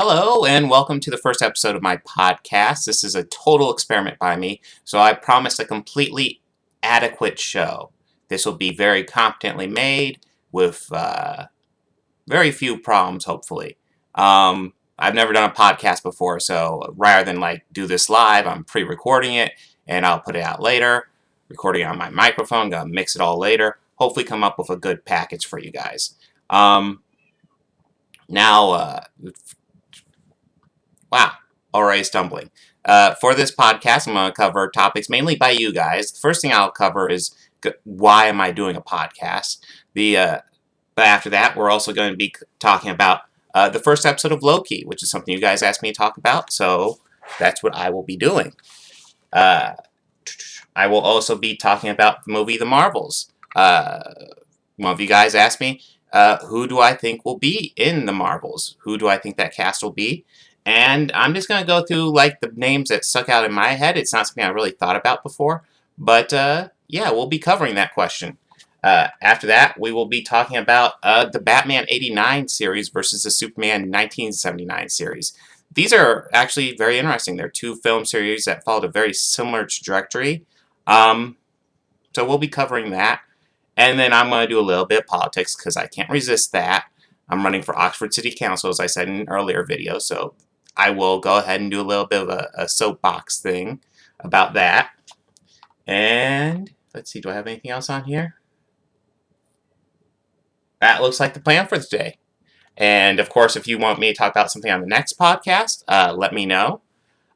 Hello, and welcome to the first episode of my podcast. This is a total experiment by me, so I promise a completely adequate show. This will be very competently made with very few problems, hopefully. I've never done a podcast before, so rather than do this live, I'm pre-recording it, and I'll put it out later. Recording on my microphone, gonna mix it all later. Hopefully come up with a good package for you guys. Now, wow, already stumbling. For this podcast, I'm going to cover topics mainly by you guys. The first thing I'll cover is why am I doing a podcast. But after that, we're also going to be talking about the first episode of Loki, which is something you guys asked me to talk about, so that's what I will be doing. I will also be talking about the movie The Marvels. One of you guys asked me, who do I think will be in The Marvels? Who do I think that cast will be? And I'm just going to go through the names that stuck out in my head. It's not something I really thought about before. But yeah, we'll be covering that question. After that, we will be talking about the Batman 89 series versus the Superman 1979 series. These are actually very interesting. They're two film series that followed a very similar trajectory. So we'll be covering that. And then I'm going to do a little bit of politics because I can't resist that. I'm running for Oxford City Council, as I said in an earlier video, so I will go ahead and do a little bit of a soapbox thing about that. And let's see, do I have anything else on here? That looks like the plan for today. And of course, if you want me to talk about something on the next podcast, let me know.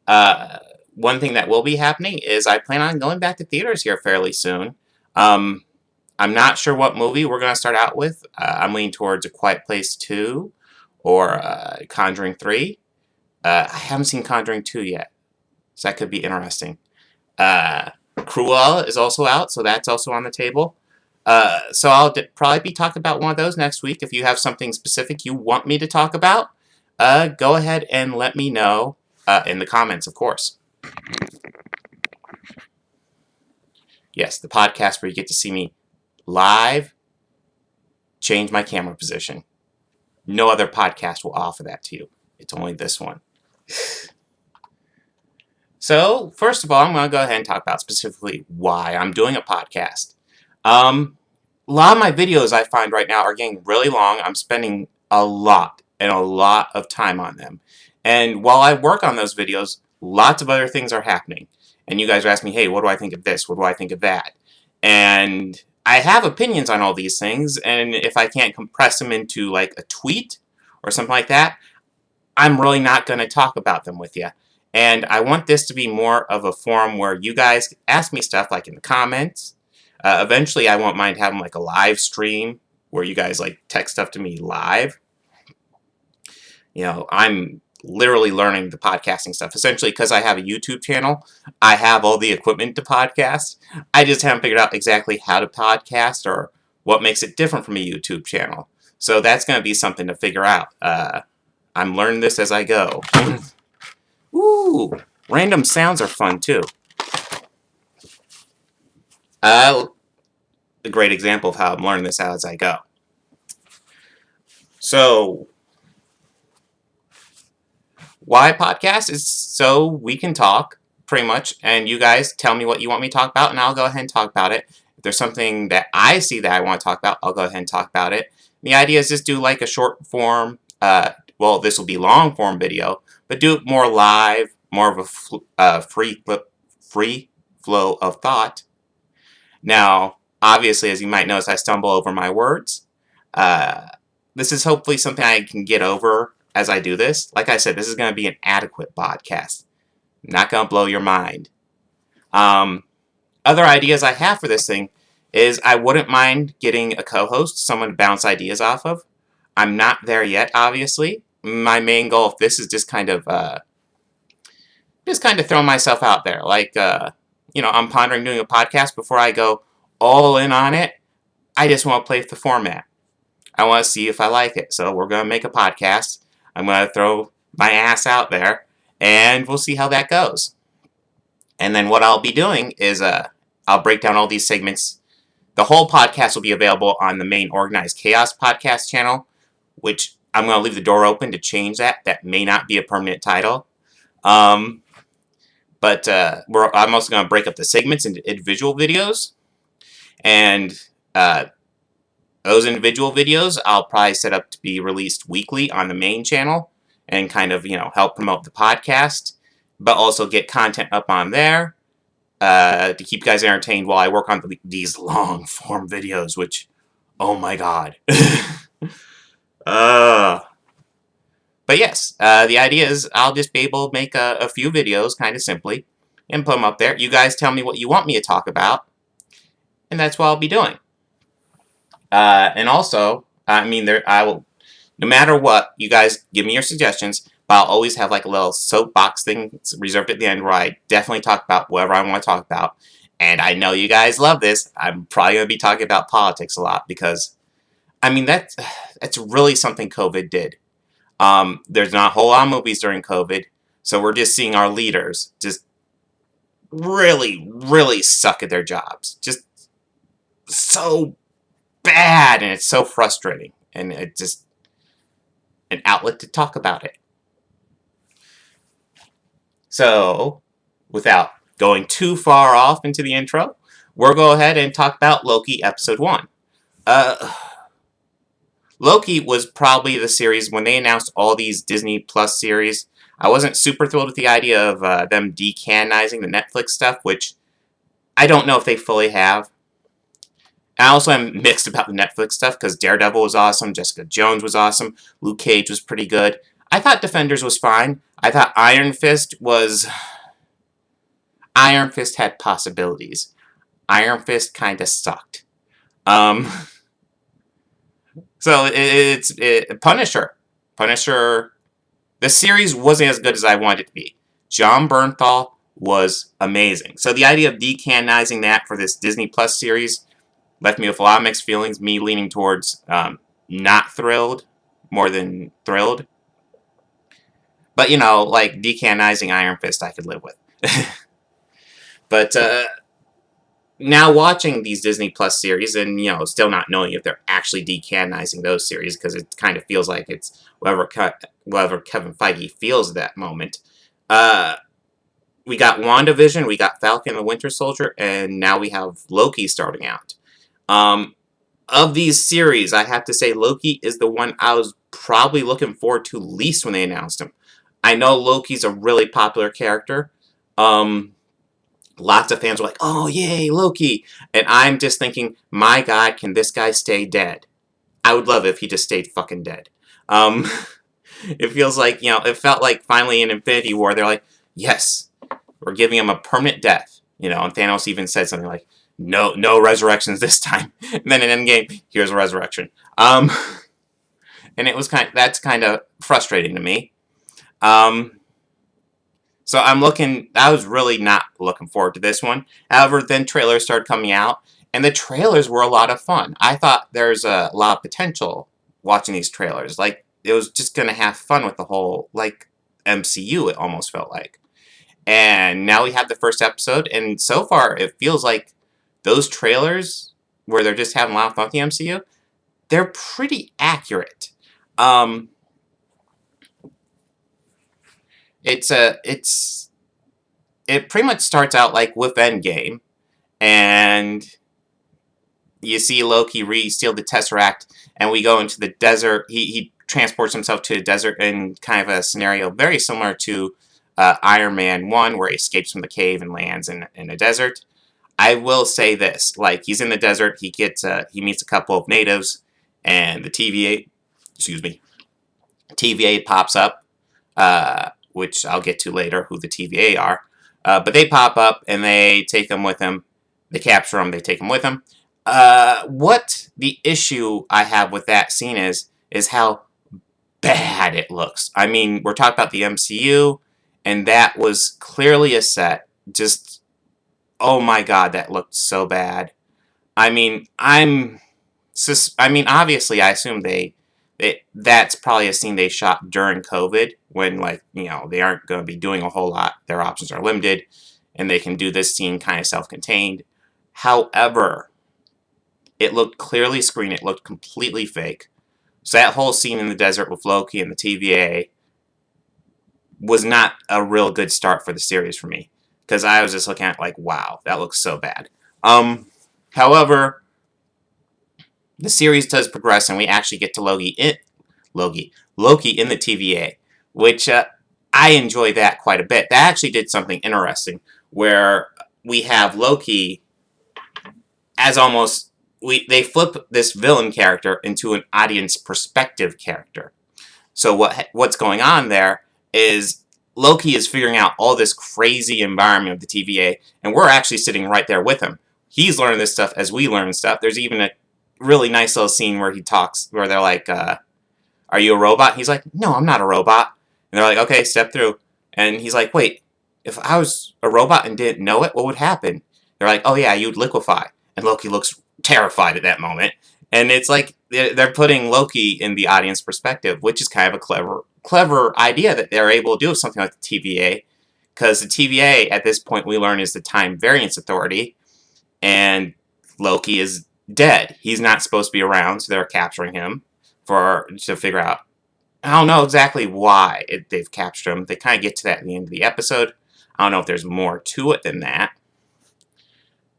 One thing that will be happening is I plan on going back to theaters here fairly soon. I'm not sure what movie we're going to start out with. I'm leaning towards A Quiet Place 2 or Conjuring 3. I haven't seen Conjuring 2 yet, so that could be interesting. Cruella is also out, so that's also on the table. So I'll probably be talking about one of those next week. If you have something specific you want me to talk about, go ahead and let me know in the comments, of course. Yes, the podcast where you get to see me live, change my camera position. No other podcast will offer that to you. It's only this one. So, first of all, I'm going to go ahead and talk about specifically why I'm doing a podcast. A lot of my videos I find right now are getting really long. I'm spending a lot of time on them. And while I work on those videos, lots of other things are happening. And you guys are asking me, hey, what do I think of this? What do I think of that? And I have opinions on all these things, and if I can't compress them into a tweet or something like that, I'm really not going to talk about them with you. And I want this to be more of a forum where you guys ask me stuff in the comments. Eventually, I won't mind having a live stream where you guys text stuff to me live. I'm literally learning the podcasting stuff. Essentially, because I have a YouTube channel, I have all the equipment to podcast. I just haven't figured out exactly how to podcast or what makes it different from a YouTube channel. So that's going to be something to figure out. I'm learning this as I go. Ooh, random sounds are fun too. A great example of how I'm learning this as I go. So, why podcast is so we can talk, pretty much, and you guys tell me what you want me to talk about, and I'll go ahead and talk about it. If there's something that I see that I want to talk about, I'll go ahead and talk about it. The idea is just do a short form, well, this will be long form video, but do it more live, more of a free flow of thought. Now, obviously, as you might notice, I stumble over my words. This is hopefully something I can get over as I do this. Like I said, this is going to be an adequate podcast. Not going to blow your mind. Other ideas I have for this thing is I wouldn't mind getting a co-host, someone to bounce ideas off of. I'm not there yet, obviously. My main goal of this is just kind of throwing myself out there. I'm pondering doing a podcast before I go all in on it. I just want to play with the format. I want to see if I like it. So we're going to make a podcast. I'm going to throw my ass out there, and we'll see how that goes. And then what I'll be doing is I'll break down all these segments. The whole podcast will be available on the main Organized Chaos podcast channel, which I'm going to leave the door open to change that. That may not be a permanent title. Um, but I'm also going to break up the segments into individual videos. And those individual videos I'll probably set up to be released weekly on the main channel and kind of, help promote the podcast, but also get content up on there to keep you guys entertained while I work on these long form videos, which, oh my god. But yes, the idea is I'll just be able to make a few videos kind of simply and put them up there. You guys tell me what you want me to talk about, and that's what I'll be doing. And also, I will, no matter what, you guys give me your suggestions, but I'll always have like a little soapbox thing reserved at the end where I definitely talk about whatever I want to talk about. And I know you guys love this. I'm probably going to be talking about politics a lot because, that's really something COVID did. There's not a whole lot of movies during COVID, so we're just seeing our leaders just really, really suck at their jobs. Just so bad, and it's so frustrating, and it's just an outlet to talk about it. So, without going too far off into the intro, we'll go ahead and talk about Loki Episode 1. Loki was probably the series, when they announced all these Disney Plus series, I wasn't super thrilled with the idea of them decanonizing the Netflix stuff, which I don't know if they fully have. I also am mixed about the Netflix stuff, because Daredevil was awesome, Jessica Jones was awesome, Luke Cage was pretty good. I thought Defenders was fine. I thought Iron Fist had possibilities. Iron Fist kind of sucked. So it's Punisher. The series wasn't as good as I wanted it to be. Jon Bernthal was amazing. So the idea of decanonizing that for this Disney Plus series left me with a lot of mixed feelings. Me leaning towards not thrilled more than thrilled. But, like decanonizing Iron Fist I could live with. But now watching these Disney Plus series and, still not knowing if they're actually decanonizing those series, because it kind of feels like it's whatever Kevin Feige feels at that moment. We got WandaVision, we got Falcon and the Winter Soldier, and now we have Loki starting out. Of these series, I have to say Loki is the one I was probably looking forward to least when they announced him. I know Loki's a really popular character. Lots of fans were like, oh, yay, Loki. And I'm just thinking, my God, can this guy stay dead? I would love it if he just stayed fucking dead. It feels like, it felt like finally in Infinity War, they're like, yes, we're giving him a permanent death. And Thanos even said something like, no resurrections this time. And then in Endgame, here's a resurrection. And that's kind of frustrating to me. So I was really not looking forward to this one. However, then trailers started coming out, and the trailers were a lot of fun. I thought there's a lot of potential watching these trailers. Like, it was just going to have fun with the whole, MCU, it almost felt like. And now we have the first episode, and so far, it feels like those trailers, where they're just having a lot of fun with the MCU, they're pretty accurate. It pretty much starts out like with Endgame, and you see Loki re-steal the Tesseract, and we go into the desert. He transports himself to the desert in kind of a scenario very similar to Iron Man 1, where he escapes from the cave and lands in a desert. I will say this, he's in the desert, he meets a couple of natives, and the TVA pops up, which I'll get to later, who the TVA are. But they pop up, and they take them with them. They capture them, they take them with them. What the issue I have with that scene is how bad it looks. I mean, we're talking about the MCU, and that was clearly a set. Just, oh my God, that looked so bad. I mean, obviously, I assume that's probably a scene they shot during COVID, when, they aren't going to be doing a whole lot. Their options are limited, and they can do this scene kind of self-contained. However, it looked clearly screened. It looked completely fake. So that whole scene in the desert with Loki and the TVA was not a real good start for the series for me, because I was just looking at it like, wow, that looks so bad. However, the series does progress, and we actually get to Loki in the TVA, which I enjoy that quite a bit. That actually did something interesting, where we have Loki as almost they flip this villain character into an audience perspective character. So what's going on there is Loki is figuring out all this crazy environment of the TVA, and we're actually sitting right there with him. He's learning this stuff as we learn stuff. There's even a really nice little scene where he talks, where they're like, "Are you a robot?" He's like, "No, I'm not a robot." And they're like, "Okay, step through." And he's like, "Wait, if I was a robot and didn't know it, what would happen?" They're like, "Oh yeah, you'd liquefy." And Loki looks terrified at that moment. And it's like they're putting Loki in the audience perspective, which is kind of a clever idea that they're able to do with something like the TVA. Because the TVA, at this point, we learn is the Time Variance Authority, and Loki is dead. He's not supposed to be around, so they're capturing him to figure out. I don't know exactly why they've captured him. They kind of get to that at the end of the episode. I don't know if there's more to it than that.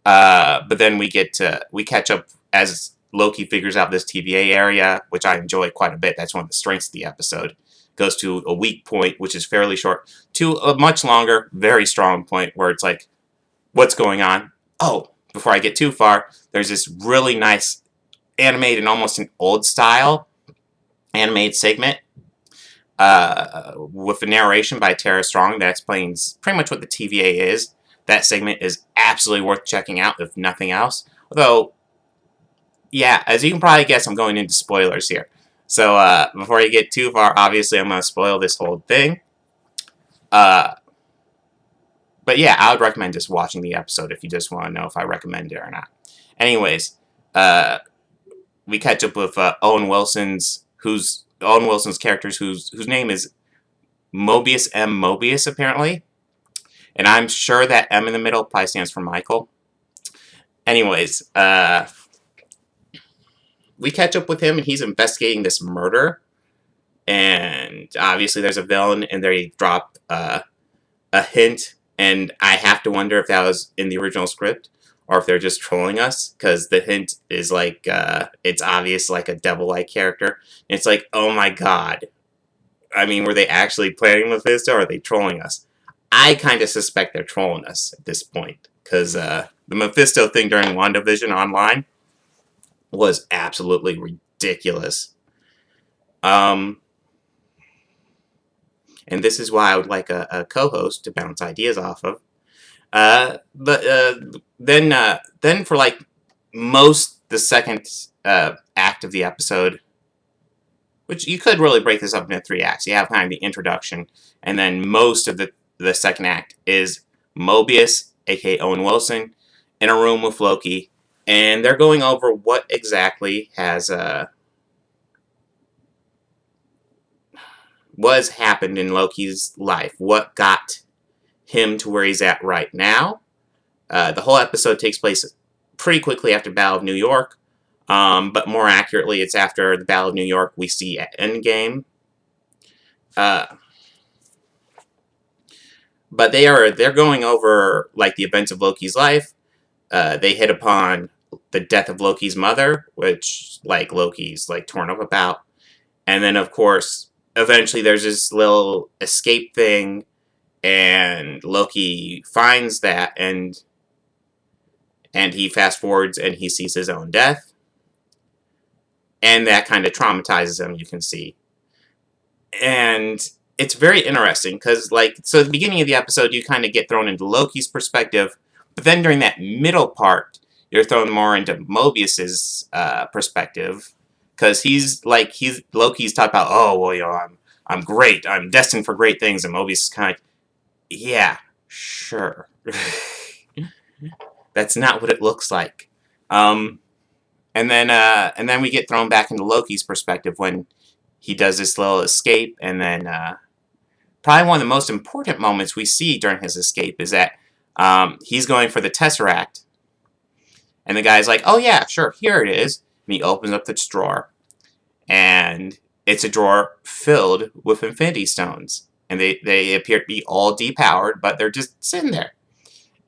But then we catch up as Loki figures out this TVA area, which I enjoy quite a bit. That's one of the strengths of the episode. Goes to a weak point, which is fairly short, to a much longer, very strong point where it's like, what's going on? Oh, before I get too far, there's this really nice animated, almost an old style animated segment with a narration by Tara Strong that explains pretty much what the TVA is. That segment is absolutely worth checking out, if nothing else. Although, yeah, as you can probably guess, I'm going into spoilers here. So before you get too far, obviously I'm going to spoil this whole thing. But yeah, I would recommend just watching the episode if you just want to know if I recommend it or not. Anyways, we catch up with Owen Wilson's character, whose name is Mobius M. Mobius, apparently. And I'm sure that M in the middle probably stands for Michael. Anyways, we catch up with him, and he's investigating this murder. And obviously there's a villain, and they drop a hint. And I have to wonder if that was in the original script, or if they're just trolling us, because the hint is like, it's obvious, like a devil-like character. And it's like, oh my god. I mean, were they actually planning Mephisto, or are they trolling us? I kind of suspect they're trolling us at this point, because the Mephisto thing during WandaVision online was absolutely ridiculous. And this is why I would like a co-host to bounce ideas off of. Then for like most the second act of the episode, which you could really break this up into 3 acts. You have kind of the introduction, and then most of the second act is Mobius, aka Owen Wilson, in a room with Loki, and they're going over what exactly has happened in Loki's life, what got him to where he's at right now. The whole episode takes place pretty quickly after Battle of New York, but more accurately, it's after the Battle of New York we see at Endgame. But they're going over like the events of Loki's life. They hit upon the death of Loki's mother, which like Loki's like torn up about, and then of course eventually there's this little escape thing, and Loki finds that, and he fast forwards and he sees his own death, and that kind of traumatizes him, you can see. And it's very interesting because, so at the beginning of the episode, you kind of get thrown into Loki's perspective, but then during that middle part, you're thrown more into Mobius's perspective, because Loki's talking about, oh well, I'm great, I'm destined for great things, and Mobius is kind of like, yeah, sure, that's not what it looks like. And then we get thrown back into Loki's perspective when he does this little escape, and then probably one of the most important moments we see during his escape is that he's going for the Tesseract, and the guy's like, oh yeah, sure, here it is, and he opens up the drawer, and it's a drawer filled with Infinity Stones. And they appear to be all depowered, but they're just sitting there.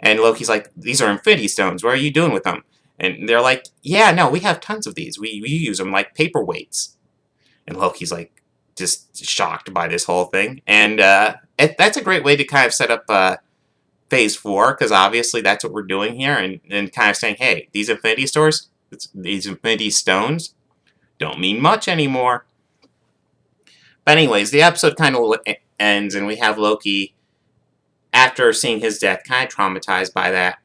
And Loki's like, these are Infinity Stones. What are you doing with them? And they're like, yeah, no, we have tons of these. We use them like paperweights. And Loki's like, just shocked by this whole thing. And that's a great way to kind of set up Phase 4, because obviously that's what we're doing here. And kind of saying, hey, these Infinity Stones don't mean much anymore. But anyways, the episode kind of ends, and we have Loki, after seeing his death, kind of traumatized by that.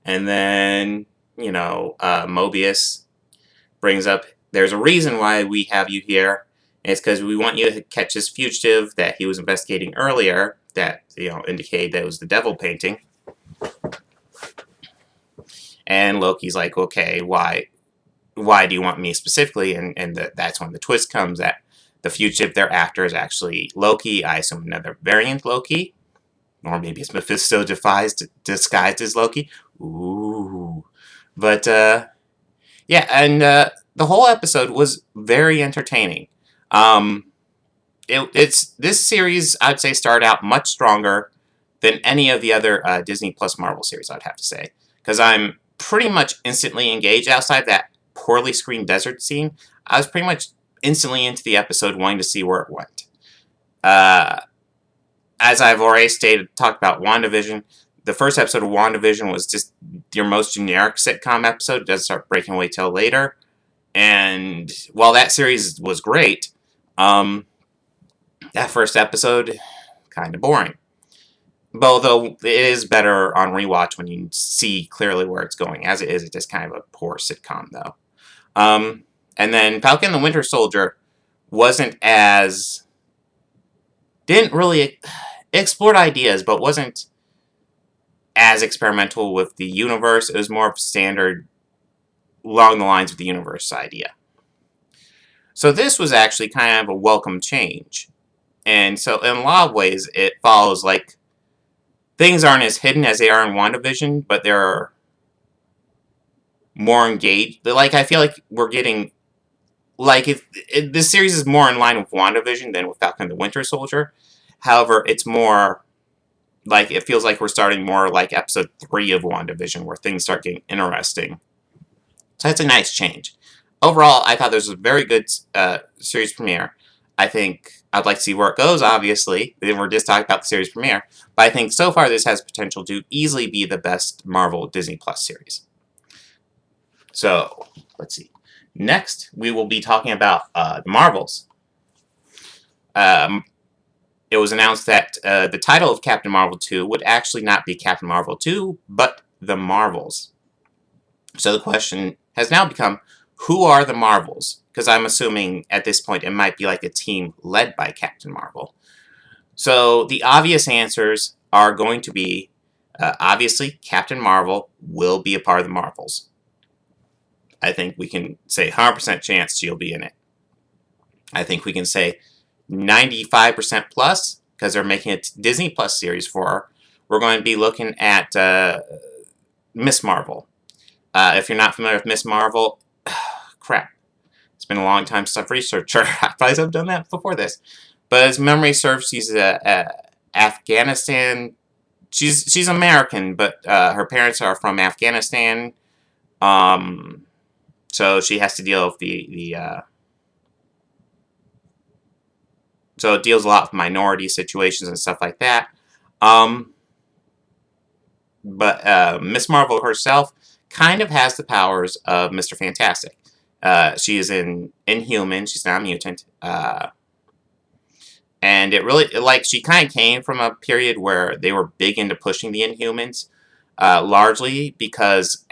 And then, Mobius brings up, there's a reason why we have you here. And it's because we want you to catch this fugitive that he was investigating earlier that, indicated that it was the devil painting. And Loki's like, okay, why do you want me specifically? And that's when the twist comes, that the fugitive they're after is actually Loki. I assume another variant Loki. Or maybe it's Mephisto disguised as Loki. Ooh. But, yeah, and the whole episode was very entertaining. This series, I'd say, started out much stronger than any of the other Disney Plus Marvel series, I'd have to say. Because I'm pretty much instantly engaged outside that poorly screened desert scene. I was pretty much instantly into the episode, wanting to see where it went. As I've already talked about WandaVision, the first episode of WandaVision was just your most generic sitcom episode. It doesn't start breaking away till later. And while that series was great, that first episode, kind of boring. But although it is better on rewatch when you see clearly where it's going. As it is, it's just kind of a poor sitcom, though. And then Falcon and the Winter Soldier didn't really explored ideas, but wasn't as experimental with the universe. It was more of standard, along the lines of the universe idea. So this was actually kind of a welcome change. And so in a lot of ways, it follows, like, things aren't as hidden as they are in WandaVision, but they're more engaged. Like, I feel like we're getting, like, this series is more in line with WandaVision than with Falcon and the Winter Soldier. However, it's more, like, it feels like we're starting more like episode 3 of WandaVision, where things start getting interesting. So that's a nice change. Overall, I thought this was a very good series premiere. I think I'd like to see where it goes, obviously. We're just talking about the series premiere. But I think so far this has potential to easily be the best Marvel Disney Plus series. So, let's see. Next, we will be talking about the Marvels. It was announced that the title of Captain Marvel 2 would actually not be Captain Marvel 2, but The Marvels. So the question has now become, who are the Marvels? Because I'm assuming at this point it might be like a team led by Captain Marvel. So the obvious answers are going to be, obviously, Captain Marvel will be a part of the Marvels. I think we can say 100% chance she'll be in it. I think we can say 95% plus, because they're making a Disney Plus series for her. We're going to be looking at Miss Marvel. If you're not familiar with Miss Marvel, crap. It's been a long time since I've researched her. I probably have done that before this. But as memory serves, she's Afghanistan. She's American, but her parents are from Afghanistan. So she has to deal with so it deals a lot with minority situations and stuff like that. But Miss Marvel herself kind of has the powers of Mr. Fantastic. She is Inhuman. She's not a mutant. And it really, she kind of came from a period where they were big into pushing the Inhumans, largely because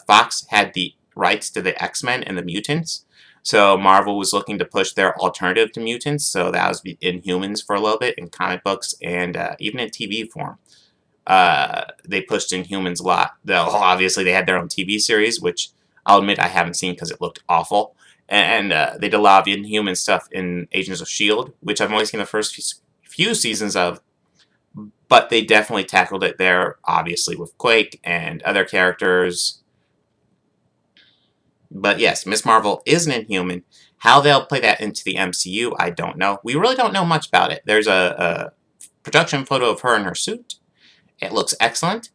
Fox had the rights to the X-Men and the mutants. So Marvel was looking to push their alternative to mutants, so that was the Inhumans for a little bit in comic books and even in TV form. They pushed Inhumans a lot. Though obviously they had their own TV series, which I'll admit I haven't seen because it looked awful. And they did a lot of Inhuman stuff in Agents of S.H.I.E.L.D., which I've only seen the first few seasons of. But they definitely tackled it there, obviously, with Quake and other characters. But yes, Miss Marvel is an Inhuman. How they'll play that into the MCU, I don't know. We really don't know much about it. There's a production photo of her in her suit. It looks excellent.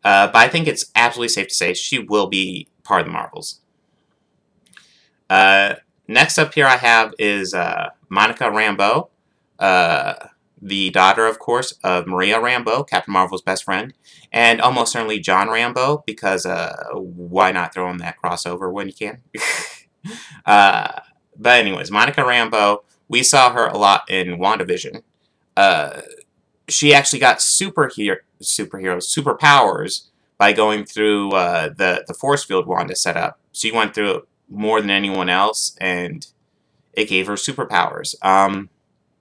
But I think it's absolutely safe to say she will be part of the Marvels. Next up here I have is Monica Rambeau, the daughter, of course, of Maria Rambeau, Captain Marvel's best friend, and almost certainly John Rambeau, because why not throw in that crossover when you can? But anyways, Monica Rambeau, we saw her a lot in WandaVision. She actually got superpowers by going through the force field Wanda set up. She went through it more than anyone else, and it gave her superpowers.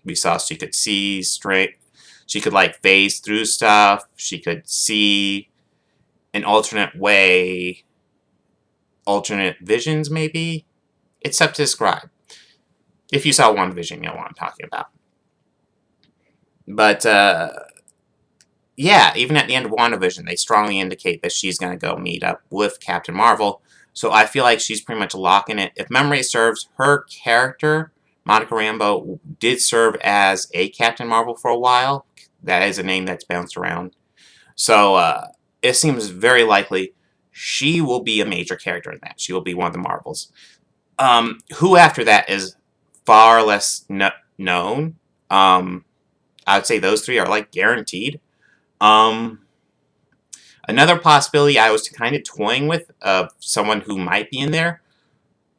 We saw she could see straight. She could like phase through stuff. She could see an alternate way, alternate visions maybe. It's tough to describe. If you saw WandaVision, you know what I'm talking about. But yeah, even at the end of WandaVision, they strongly indicate that she's going to go meet up with Captain Marvel. So I feel like she's pretty much locking it. If memory serves, her character, Monica Rambeau, did serve as a Captain Marvel for a while. That is a name that's bounced around. So it seems very likely she will be a major character in that. She will be one of the Marvels. Who after that is far less known. I would say those three are like guaranteed. Another possibility I was kind of toying with of someone who might be in there,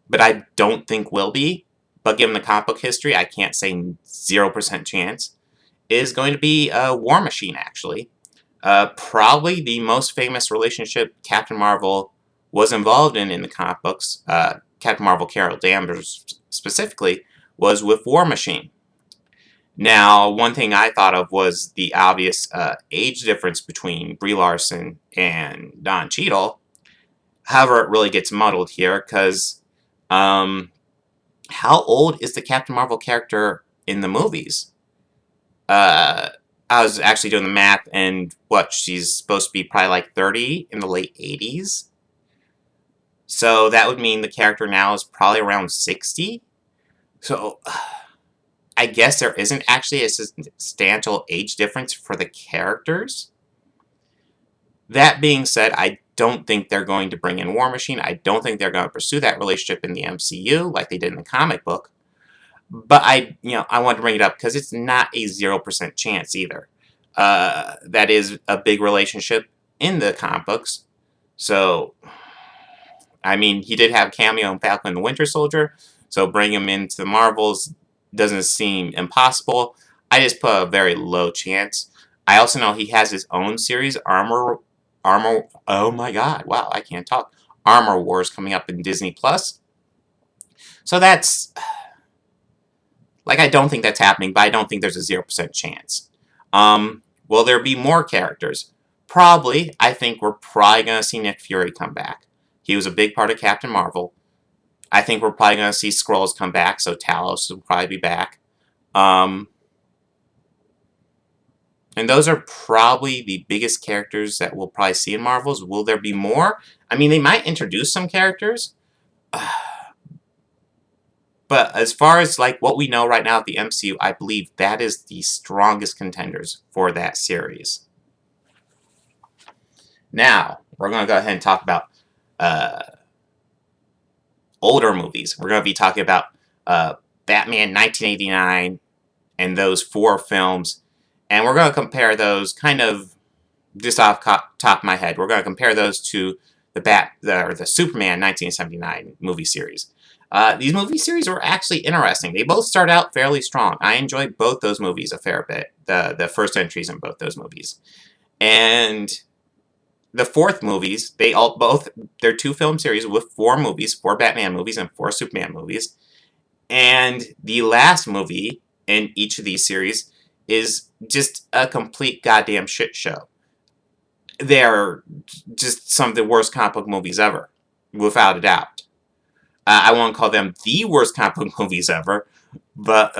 but I don't think will be, but given the comic book history, I can't say 0% chance, is going to be War Machine, actually. Probably the most famous relationship Captain Marvel was involved in the comic books, Captain Marvel Carol Danvers specifically, was with War Machine. Now, one thing I thought of was the obvious age difference between Brie Larson and Don Cheadle. However, it really gets muddled here because how old is the Captain Marvel character in the movies? I was actually doing the math, and she's supposed to be probably like 30 in the late 80s. So that would mean the character now is probably around 60. So I guess there isn't actually a substantial age difference for the characters. That being said, I don't think they're going to bring in War Machine. I don't think they're going to pursue that relationship in the MCU like they did in the comic book. But I wanted to bring it up because it's not a 0% chance either. That is a big relationship in the comic books. So, I mean, he did have a cameo in Falcon and the Winter Soldier, so bring him into the Marvels doesn't seem impossible. I just put a very low chance. I also know he has his own series, Armor. Oh my God! Wow, I can't talk. Armor Wars coming up in Disney Plus. So that's I don't think that's happening, but I don't think there's a 0% chance. Will there be more characters? Probably. I think we're probably gonna see Nick Fury come back. He was a big part of Captain Marvel. I think we're probably going to see Skrulls come back, so Talos will probably be back. And those are probably the biggest characters that we'll probably see in Marvels. Will there be more? I mean, they might introduce some characters. But as far as what we know right now at the MCU, I believe that is the strongest contenders for that series. Now, we're going to go ahead and talk about older movies. We're going to be talking about Batman 1989 and those 4 films. And we're going to compare those kind of just off top of my head. We're going to compare those to the Superman 1979 movie series. These movie series were actually interesting. They both start out fairly strong. I enjoyed both those movies a fair bit. The first entries in both those movies. And the 4th movies, they're 2 film series with 4 movies, 4 Batman movies and 4 Superman movies. And the last movie in each of these series is just a complete goddamn shit show. They're just some of the worst comic book movies ever, without a doubt. I won't call them the worst comic book movies ever, but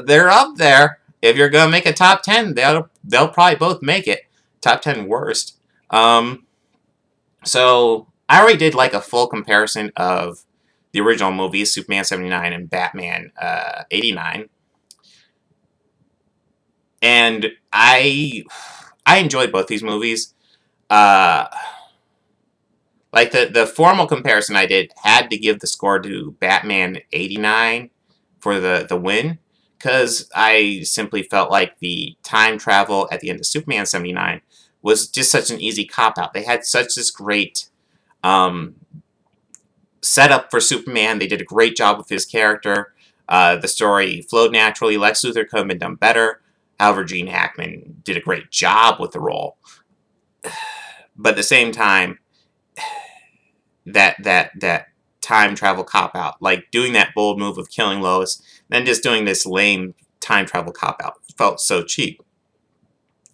they're up there. If you're gonna make a top 10, they'll probably both make it. Top 10 worst. So I already did like a full comparison of the original movies, Superman 79 and Batman 89. And I enjoyed both these movies. Uh, like the formal comparison I did had to give the score to Batman 89 for the win, because I simply felt like the time travel at the end of Superman 79 was just such an easy cop out. They had such this great um, setup for Superman. They did a great job with his character. The story flowed naturally. Lex Luthor could have been done better. However, Gene Hackman did a great job with the role. But at the same time, that time travel cop out, like doing that bold move of killing Lois, then just doing this lame time travel cop out, felt so cheap.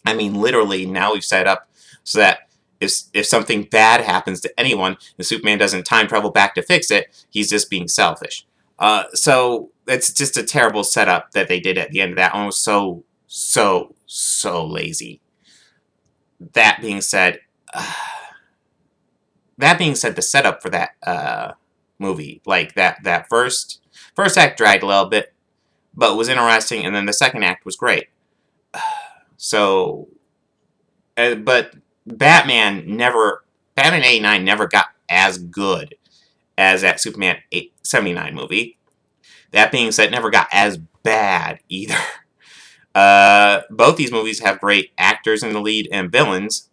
I mean, literally, now we've set up so that if something bad happens to anyone and Superman doesn't time travel back to fix it, he's just being selfish. So it's just a terrible setup that they did at the end of that one. It was so lazy. That being said, the setup for that movie, like that first act dragged a little bit, but was interesting, and then the second act was great. So, but Batman 89 never got as good as that Superman 79 movie. That being said, it never got as bad either. Both these movies have great actors in the lead and villains.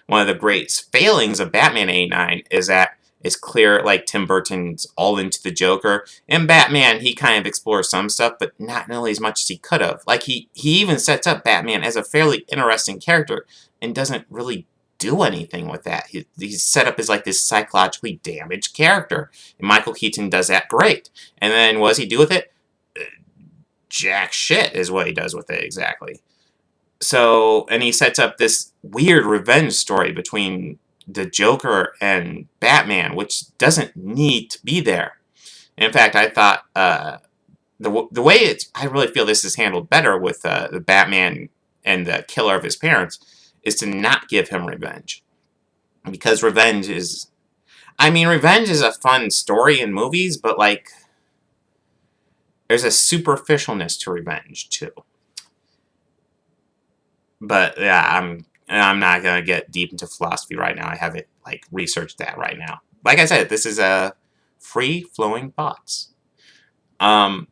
One of the great failings of Batman 89 is that it's clear, like, Tim Burton's all into the Joker. In Batman, he kind of explores some stuff, but not nearly as much as he could have. Like, he even sets up Batman as a fairly interesting character and doesn't really do anything with that. He's set up as, like, this psychologically damaged character. And Michael Keaton does that great. And then what does he do with it? Jack shit is what he does with it, exactly. So, and he sets up this weird revenge story between the Joker and Batman, which doesn't need to be there. In fact, I thought the way I really feel this is handled better with the Batman and the killer of his parents is to not give him revenge, because revenge is a fun story in movies, but like there's a superficialness to revenge too. But yeah, I'm not gonna get deep into philosophy right now. I haven't like researched that right now. Like I said, this is a free flowing thoughts. Um,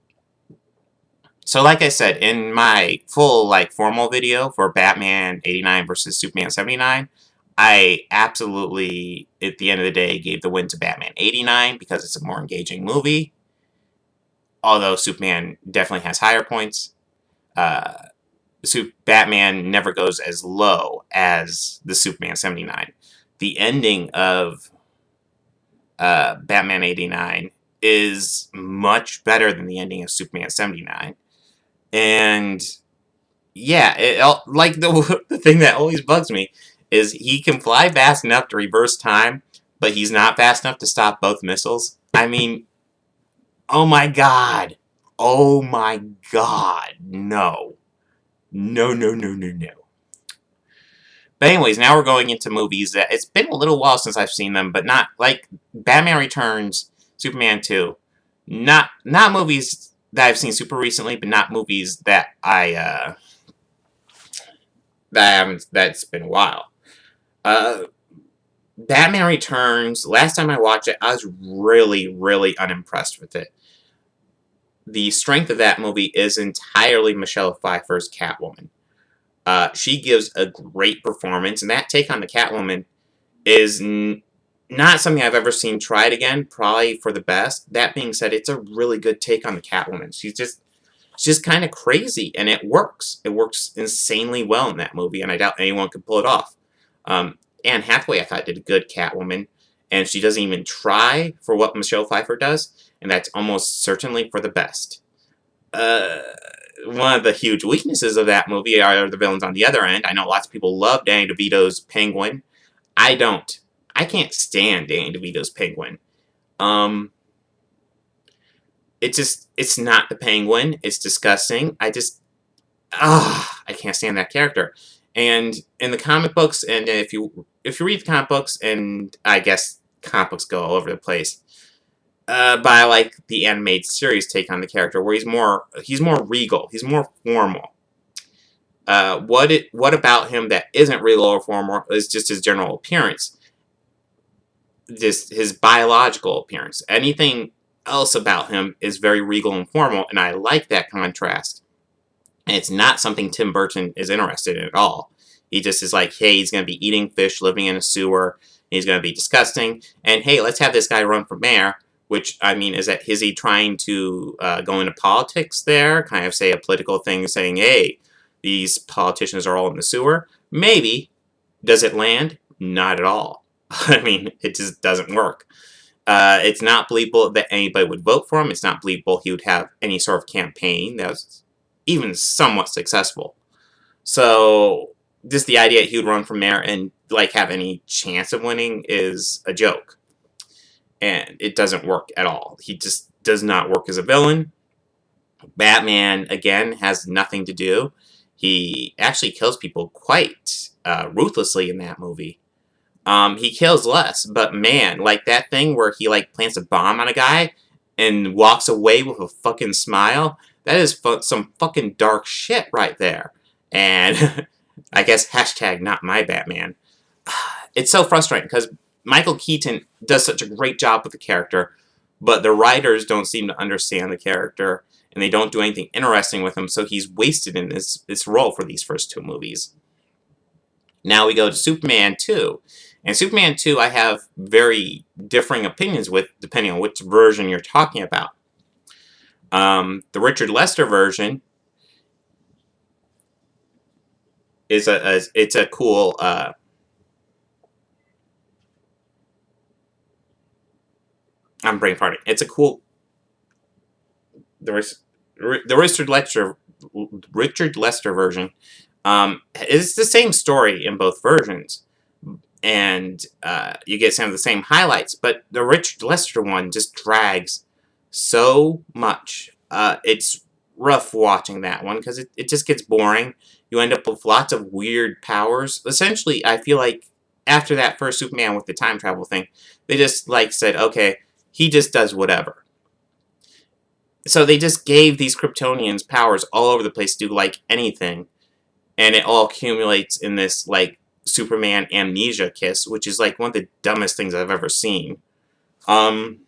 so like I said, in my full like formal video for Batman 89 versus Superman 79, I absolutely at the end of the day gave the win to Batman 89 because it's a more engaging movie. Although Superman definitely has higher points. Batman never goes as low as the Superman 79. The ending of Batman 89 is much better than the ending of Superman 79. And yeah, like the thing that always bugs me is he can fly fast enough to reverse time, but he's not fast enough to stop both missiles. I mean, oh my god. Oh my god. No. No, no, no, no, no. But anyways, now we're going into movies that it's been a little while since I've seen them, but not like Batman Returns, Superman 2. Not movies that I've seen super recently, but not movies that that's been a while. Batman Returns, last time I watched it, I was really, really unimpressed with it. The strength of that movie is entirely Michelle Pfeiffer's Catwoman. She gives a great performance, and that take on the Catwoman is not something I've ever seen tried again, probably for the best. That being said, it's a really good take on the Catwoman. She's just kind of crazy, and it works. It works insanely well in that movie, and I doubt anyone could pull it off. Anne Hathaway, I thought, did a good Catwoman, and she doesn't even try for what Michelle Pfeiffer does, and that's almost certainly for the best. One of the huge weaknesses of that movie are the villains on the other end. I know lots of people love Danny DeVito's Penguin. I don't. I can't stand Danny DeVito's Penguin. It's not the Penguin. It's disgusting. I can't stand that character. And in the comic books, and if you read the comic books, and I guess comic books go all over the place. But I like the animated series take on the character, where he's more regal, he's more formal. What about him that isn't regal or formal is just his general appearance, just his biological appearance. Anything else about him is very regal and formal, and I like that contrast. And it's not something Tim Burton is interested in at all. He just is like, hey, he's going to be eating fish, living in a sewer, he's going to be disgusting, and hey, let's have this guy run for mayor. Which, I mean, is he trying to go into politics there? Kind of say a political thing, saying, hey, these politicians are all in the sewer? Maybe. Does it land? Not at all. I mean, it just doesn't work. It's not believable that anybody would vote for him. It's not believable he would have any sort of campaign that was even somewhat successful. So, just the idea that he would run for mayor and, like, have any chance of winning is a joke. And it doesn't work at all. He just does not work as a villain. Batman, again, has nothing to do. He actually kills people quite ruthlessly in that movie. He kills less, but man, like that thing where he like plants a bomb on a guy and walks away with a fucking smile, that is some fucking dark shit right there. And I guess hashtag not my Batman. It's so frustrating because Michael Keaton does such a great job with the character, but the writers don't seem to understand the character, and they don't do anything interesting with him, so he's wasted in this role for these first two movies. Now we go to Superman 2. And Superman 2 I have very differing opinions with, depending on which version you're talking about. The Richard Lester version is a cool... I'm brain farting. It's a cool... The Richard Lester version is the same story in both versions. And you get some of the same highlights. But the Richard Lester one just drags so much. It's rough watching that one because it just gets boring. You end up with lots of weird powers. Essentially, I feel like after that first Superman with the time travel thing, they just like said, okay, he just does whatever. So they just gave these Kryptonians powers all over the place to do like anything. And it all accumulates in this like Superman amnesia kiss, which is like one of the dumbest things I've ever seen. And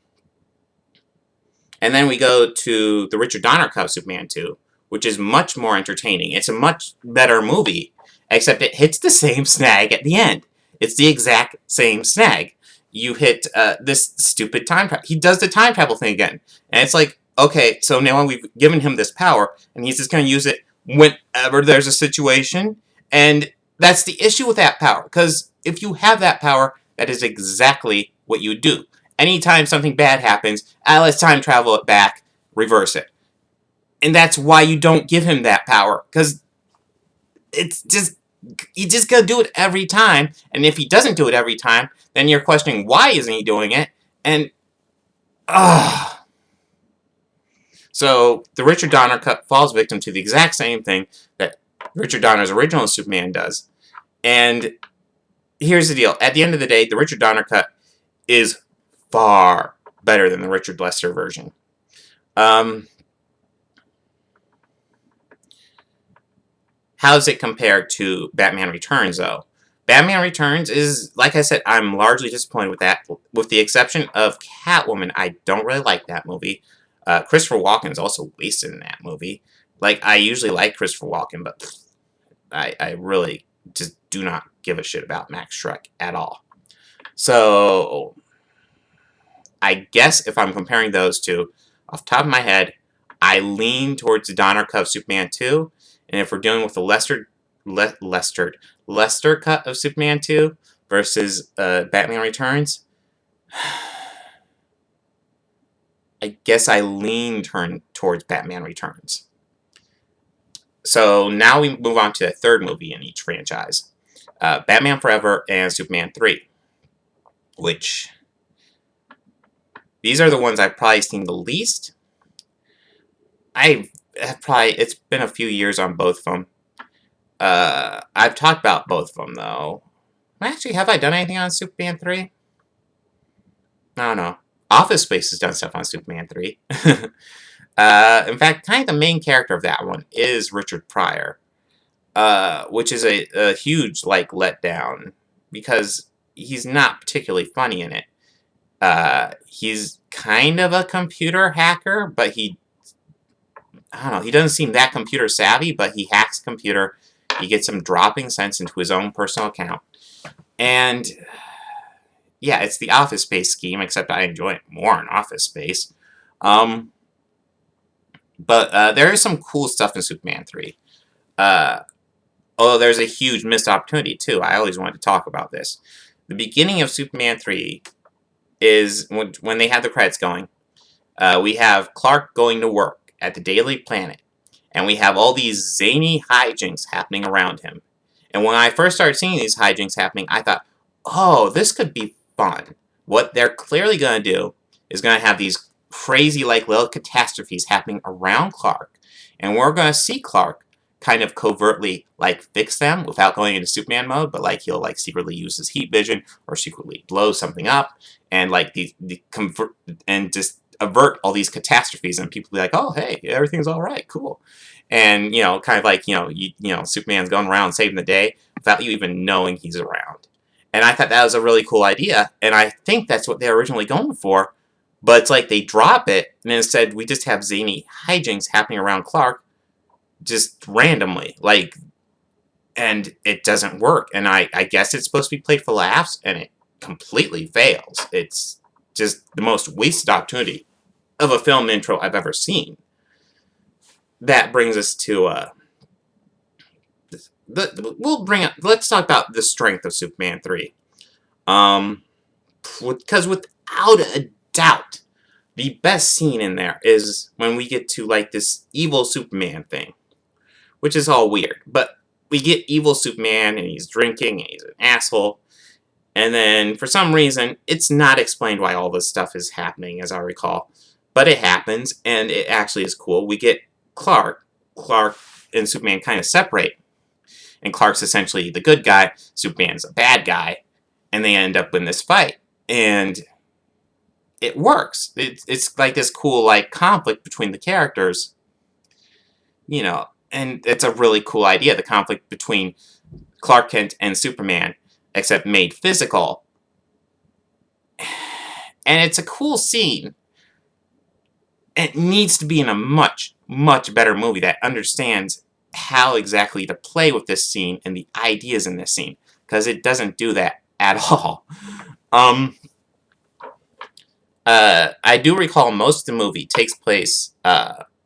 then we go to the Richard Donner cut of Superman 2, which is much more entertaining. It's a much better movie, except it hits the same snag at the end. It's the exact same snag. You hit this stupid time travel. He does the time travel thing again. And it's like, okay, so now we've given him this power, and he's just going to use it whenever there's a situation. And that's the issue with that power. Because if you have that power, that is exactly what you do. Anytime something bad happens, let's time travel it back, reverse it. And that's why you don't give him that power. Because it's just... you just gotta do it every time. And if he doesn't do it every time, then you're questioning why isn't he doing it. And... So, the Richard Donner cut falls victim to the exact same thing that Richard Donner's original Superman does. And here's the deal. At the end of the day, the Richard Donner cut is far better than the Richard Lester version. How does it compare to Batman Returns, though? Batman Returns is, like I said, I'm largely disappointed with that. With the exception of Catwoman, I don't really like that movie. Christopher Walken is also wasted in that movie. Like, I usually like Christopher Walken, but I really just do not give a shit about Max Schreck at all. So, I guess if I'm comparing those two, off the top of my head, I lean towards the Donner cut of Superman 2. And if we're dealing with the Lester cut of Superman 2 versus Batman Returns, I guess I lean towards Batman Returns. So now we move on to the third movie in each franchise. Batman Forever and Superman 3. Which, these are the ones I've probably seen the least. It's been a few years on both of them. I've talked about both of them, though. Actually, have I done anything on Superman 3? I don't know. Office Space has done stuff on Superman 3. In fact, kind of the main character of that one is Richard Pryor, which is a huge, like, letdown, because he's not particularly funny in it. He's kind of a computer hacker, but I don't know, he doesn't seem that computer savvy, but he hacks computer. He gets some dropping sense into his own personal account. And yeah, it's the Office Space scheme, except I enjoy it more in Office Space. Um, but there is some cool stuff in Superman 3. Uh, although there's a huge missed opportunity, too. I always wanted to talk about this. The beginning of Superman 3 is when they have the credits going. We have Clark going to work at the Daily Planet, and we have all these zany hijinks happening around him. And when I first started seeing these hijinks happening, I thought, oh, this could be fun. What they're clearly going to do is going to have these crazy, like, little catastrophes happening around Clark, and we're going to see Clark kind of covertly, like, fix them without going into Superman mode, but, like, he'll, like, secretly use his heat vision or secretly blow something up, and, like, and just avert all these catastrophes, and people be like, oh, hey, everything's all right, cool. And, kind of like, Superman's going around saving the day without you even knowing he's around. And I thought that was a really cool idea, and I think that's what they were originally going for, but it's like they drop it, and instead we just have zany hijinks happening around Clark just randomly, like, and it doesn't work. And I guess it's supposed to be played for laughs, and it completely fails. It's just the most wasted opportunity of a film intro I've ever seen. That brings us to let's talk about the strength of Superman 3. Because without a doubt, the best scene in there is when we get to, like, this evil Superman thing, which is all weird. But we get evil Superman, and he's drinking, and he's an asshole. And then, for some reason, it's not explained why all this stuff is happening, as I recall. But it happens, and it actually is cool. We get Clark. Clark and Superman kind of separate. And Clark's essentially the good guy, Superman's a bad guy, and they end up in this fight. And it works. It's like this cool, like, conflict between the characters, and it's a really cool idea, the conflict between Clark Kent and Superman, except made physical. And it's a cool scene. It needs to be in a much, much better movie that understands how exactly to play with this scene and the ideas in this scene, because it doesn't do that at all. I do recall most of the movie takes place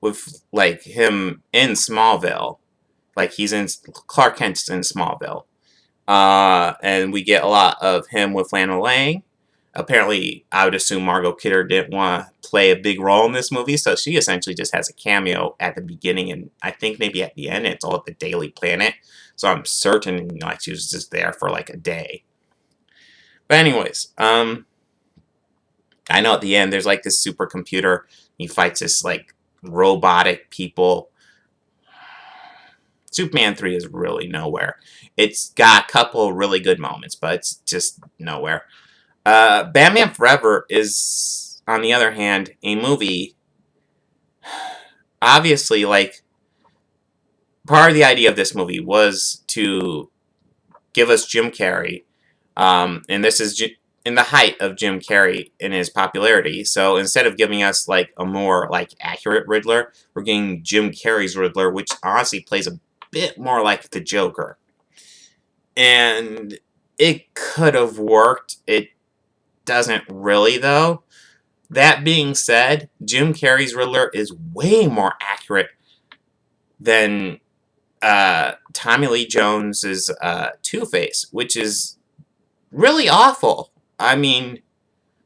with, like, him in Smallville. Like, Clark Kent's in Smallville. And we get a lot of him with Lana Lang. Apparently, I would assume Margot Kidder didn't want to play a big role in this movie, so she essentially just has a cameo at the beginning, and I think maybe at the end. It's all at the Daily Planet, so I'm certain, like, she was just there for, like, a day. But anyways, I know at the end there's, like, this supercomputer. He fights this, like, robotic people. Superman 3 is really nowhere. It's got a couple really good moments, but it's just nowhere. Batman Forever is, on the other hand, a movie. Obviously, like, part of the idea of this movie was to give us Jim Carrey, and this is in the height of Jim Carrey in his popularity. So instead of giving us, like, a more, like, accurate Riddler, we're getting Jim Carrey's Riddler, which honestly plays a bit more like the Joker. And it could have worked. It doesn't really, though. That being said, Jim Carrey's Riddler is way more accurate than Tommy Lee Jones's Two-Face, which is really awful. I mean,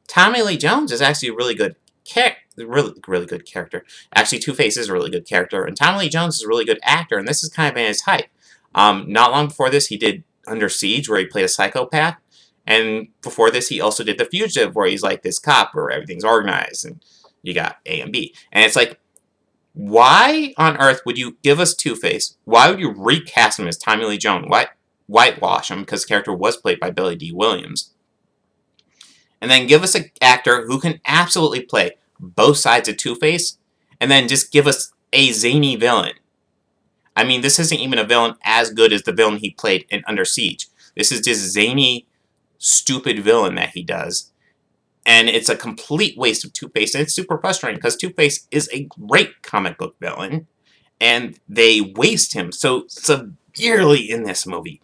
Tommy Lee Jones is actually a really good really good character. Actually, Two-Face is a really good character, and Tommy Lee Jones is a really good actor, and this is kind of in his height. Not long before this, he did Under Siege, where he played a psychopath, and before this, he also did The Fugitive, where he's like this cop where everything's organized, and you got A and B. And it's like, why on earth would you give us Two-Face? Why would you recast him as Tommy Lee Jones? Why whitewash him? Because the character was played by Billy D. Williams. and then give us an actor who can absolutely play both sides of Two-Face, and then just give us a zany villain. I mean, this isn't even a villain as good as the villain he played in Under Siege. This is just zany, stupid villain that he does. And it's a complete waste of Two-Face, and it's super frustrating because Two-Face is a great comic book villain, and they waste him so severely in this movie.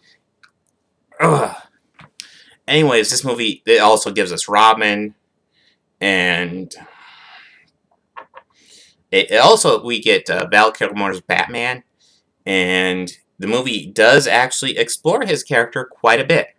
Ugh. Anyways, this movie, it also gives us Robin, and it also, we get Val Kilmer's Batman, and the movie does actually explore his character quite a bit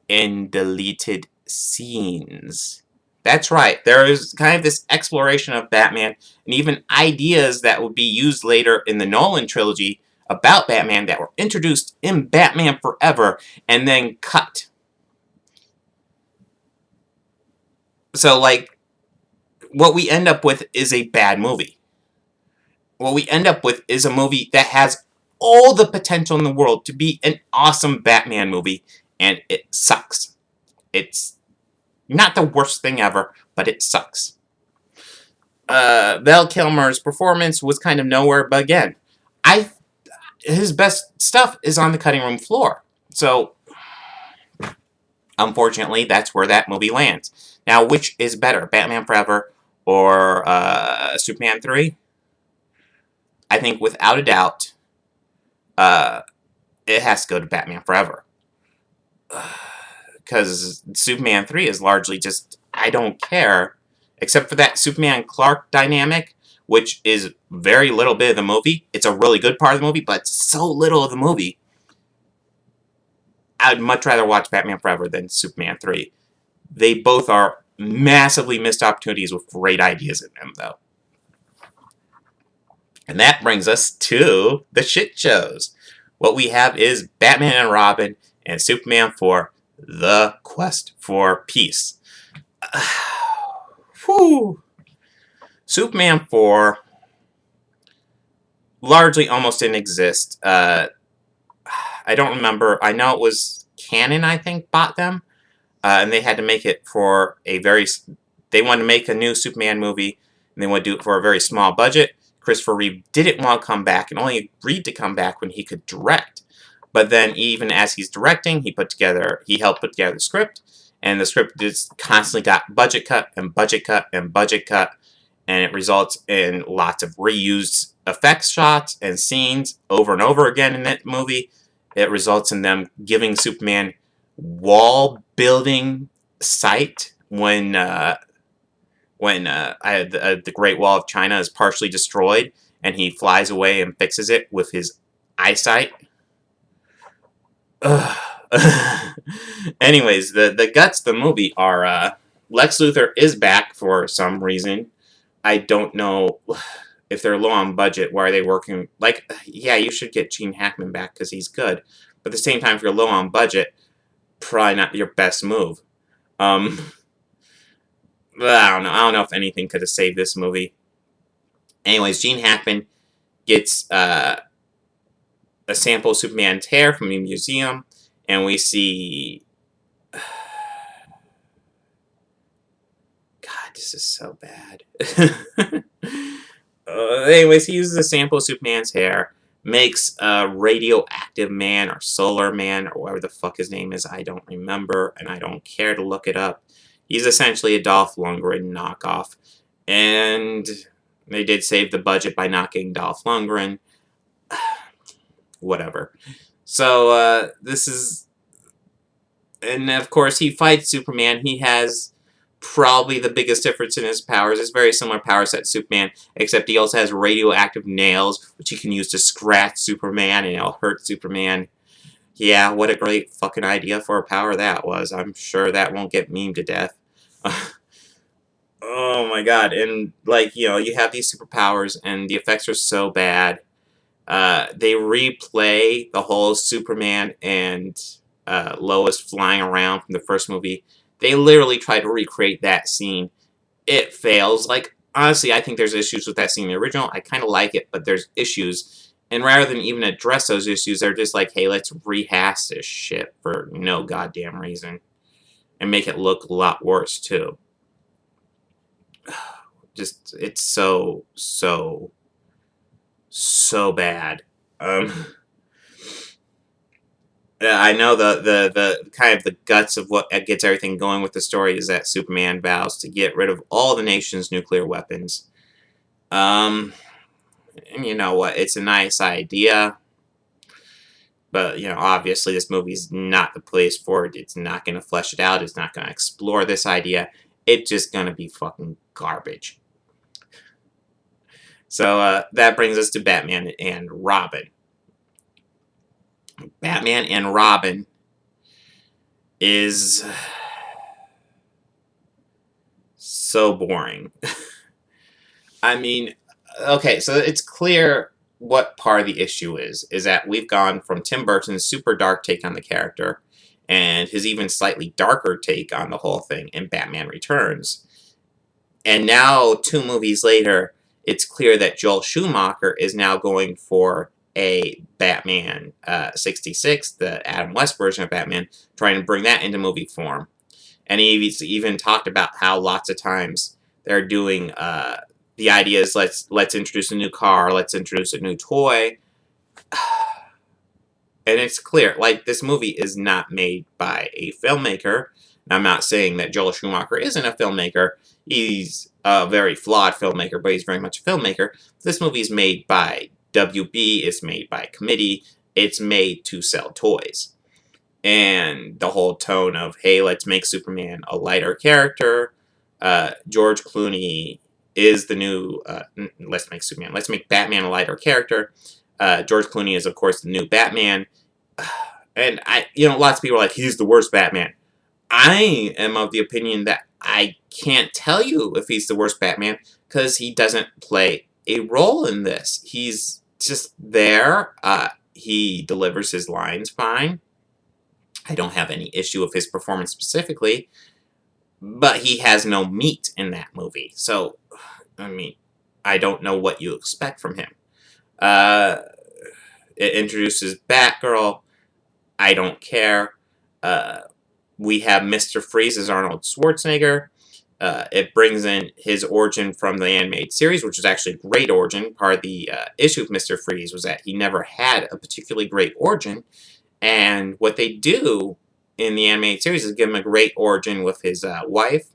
in deleted scenes. That's right, there is kind of this exploration of Batman, and even ideas that would be used later in the Nolan trilogy about Batman that were introduced in Batman Forever and then cut. So, like, what we end up with is a bad movie. What we end up with is a movie that has all the potential in the world to be an awesome Batman movie, and it sucks. It's not the worst thing ever, but it sucks. Val Kilmer's performance was kind of nowhere, but again, his best stuff is on the cutting room floor. So, unfortunately, that's where that movie lands. Now, which is better, Batman Forever or Superman 3? I think without a doubt, it has to go to Batman Forever. Because Superman 3 is largely just, I don't care, except for that Superman-Clark dynamic, which is very little bit of the movie. It's a really good part of the movie, but it's so little of the movie. I'd much rather watch Batman Forever than Superman 3. They both are massively missed opportunities with great ideas in them, though. And that brings us to the shit shows. What we have is Batman and Robin and Superman 4, The Quest for Peace. Whew. Superman 4 largely almost didn't exist. I don't remember. I know it was Canon, I think, bought them. And they had to make it for a very... They wanted to make a new Superman movie, and they wanted to do it for a very small budget. Christopher Reeve didn't want to come back, and only agreed to come back when he could direct. But then, even as he's directing, he helped put together the script, and the script just constantly got budget cut, and budget cut, and budget cut, and it results in lots of reused effects shots and scenes over and over again in that movie. It results in them giving Superman wall building sight when the Great Wall of China is partially destroyed, and he flies away and fixes it with his eyesight. Anyways, the guts of the movie are Lex Luthor is back for some reason. I don't know if they're low on budget. Why are they working? Like, yeah, you should get Gene Hackman back because he's good. But at the same time, if you're low on budget, probably not your best move. I don't know. I don't know if anything could have saved this movie. Anyways, Gene Hackman gets a sample of Superman's hair from the museum, and we see... God, this is so bad. Anyways, he uses a sample of Superman's hair, makes a radioactive man, or solar man, or whatever the fuck his name is. I don't remember, and I don't care to look it up. He's essentially a Dolph Lundgren knockoff, and they did save the budget by not getting Dolph Lundgren. Whatever. So, this is... And, of course, he fights Superman. He has probably the biggest difference in his powers. It's very similar power set to Superman, except he also has radioactive nails, which he can use to scratch Superman, and it'll hurt Superman. Yeah, what a great fucking idea for a power that was. I'm sure that won't get memed to death. Oh my god. And, like, you know, you have these superpowers, and the effects are so bad. They replay the whole Superman and Lois flying around from the first movie. They literally try to recreate that scene. It fails. Like, honestly, I think there's issues with that scene in the original. I kind of like it, but there's issues. And rather than even address those issues, they're just like, hey, let's rehash this shit for no goddamn reason. and make it look a lot worse too. Just it's so bad. Um, I know the kind of the guts of what gets everything going with the story is that Superman vows to get rid of all the nation's nuclear weapons. Um, and you know what? It's a nice idea, but you know, obviously, this movie's not the place for it. It's not going to flesh it out. It's not going to explore this idea. It's just going to be fucking garbage. So that brings us to Batman and Robin. Batman and Robin is so boring. I mean, okay, so it's clear what part of the issue is that we've gone from Tim Burton's super dark take on the character and his even slightly darker take on the whole thing in Batman Returns. And now, 2 movies later, it's clear that Joel Schumacher is now going for a Batman 66, the Adam West version of Batman, trying to bring that into movie form. And he's even talked about how lots of times they're doing the idea is let's introduce a new car, let's introduce a new toy, and it's clear like this movie is not made by a filmmaker. And I'm not saying that Joel Schumacher isn't a filmmaker. He's a very flawed filmmaker, but he's very much a filmmaker. This movie is made by WB. It's made by a committee. It's made to sell toys. And the whole tone of, hey, let's make Superman a lighter character. George Clooney is the new, let's make Batman a lighter character. George Clooney is, of course, the new Batman. And lots of people are like, he's the worst Batman. I am of the opinion that I can't tell you if he's the worst Batman because he doesn't play a role in this. He's just there. He delivers his lines fine. I don't have any issue with his performance specifically, but he has no meat in that movie. So, I mean, I don't know what you expect from him. It introduces Batgirl. I don't care. We have Mr. Freeze as Arnold Schwarzenegger. It brings in his origin from the animated series, which was actually a great origin. Part of the issue with Mr. Freeze was that he never had a particularly great origin. And what they do in the animated series is give him a great origin with his wife.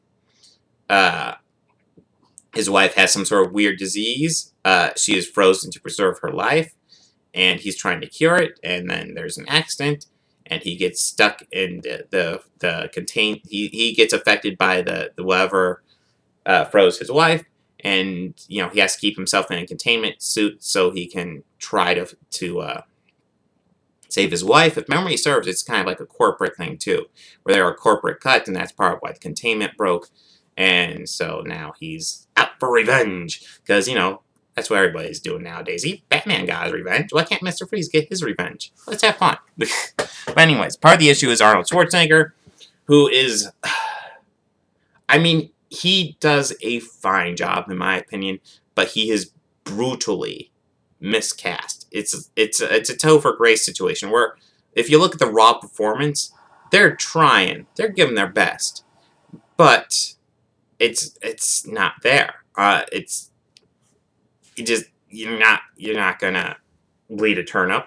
His wife has some sort of weird disease. She is frozen to preserve her life, and he's trying to cure it. And then there's an accident, and he gets stuck in the contain. He gets affected by the whatever froze his wife, and he has to keep himself in a containment suit so he can try to save his wife. If memory serves, it's kind of like a corporate thing too, where there are corporate cuts, and that's part of why the containment broke. And so now he's out for revenge because that's what everybody's doing nowadays. Batman got his revenge. Why can't Mr. Freeze get his revenge? Let's have fun. But anyways, part of the issue is Arnold Schwarzenegger, who is, I mean, he does a fine job in my opinion, but he is brutally miscast. It's a Topher Grace situation where if you look at the raw performance, they're trying, they're giving their best, but it's not there. You're not gonna bleed a turnip,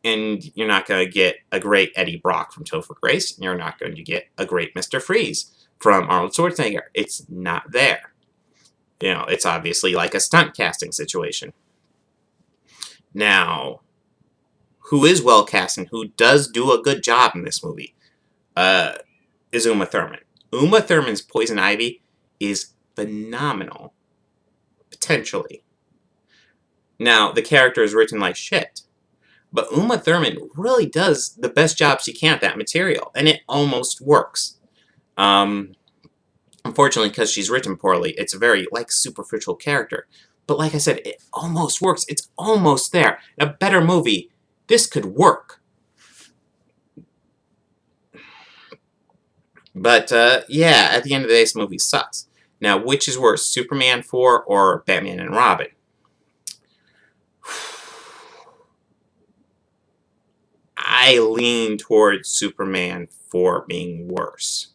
and you're not gonna get a great Eddie Brock from Topher Grace, and you're not going to get a great Mr. Freeze from Arnold Schwarzenegger. It's not there. It's obviously like a stunt casting situation. Now, who is well cast and who does do a good job in this movie is Uma Thurman. Uma Thurman's Poison Ivy is phenomenal, potentially. Now, the character is written like shit, but Uma Thurman really does the best job she can at that material, and it almost works. Unfortunately, because she's written poorly, it's a very, superficial character. But like I said, it almost works. It's almost there. In a better movie, this could work. But, yeah, at the end of the day, this movie sucks. Now, which is worse, Superman 4 or Batman and Robin? I lean towards Superman 4 being worse.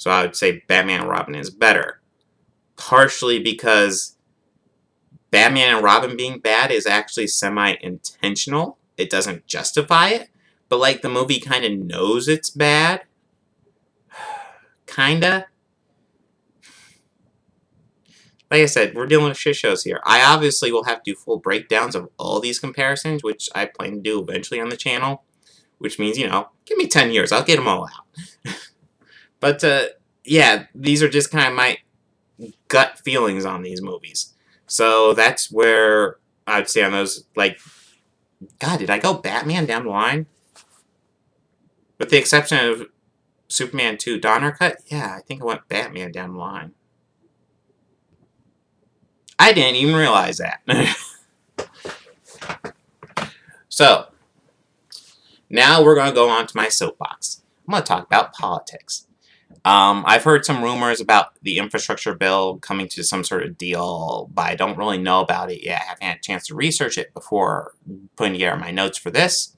So I would say Batman and Robin is better. Partially because Batman and Robin being bad is actually semi-intentional. It doesn't justify it. But, like, the movie kind of knows it's bad. Kinda. Like I said, we're dealing with shit shows here. I obviously will have to do full breakdowns of all these comparisons, which I plan to do eventually on the channel. Which means, give me 10 years. I'll get them all out. But, yeah, these are just kind of my gut feelings on these movies. So that's where I'd say on those, like, God, did I go Batman down the line? With the exception of Superman 2 Donner Cut? Yeah, I think I went Batman down the line. I didn't even realize that. So, now we're going to go on to my soapbox. I'm going to talk about politics. I've heard some rumors about the infrastructure bill coming to some sort of deal, but I don't really know about it yet. I haven't had a chance to research it before putting together my notes for this.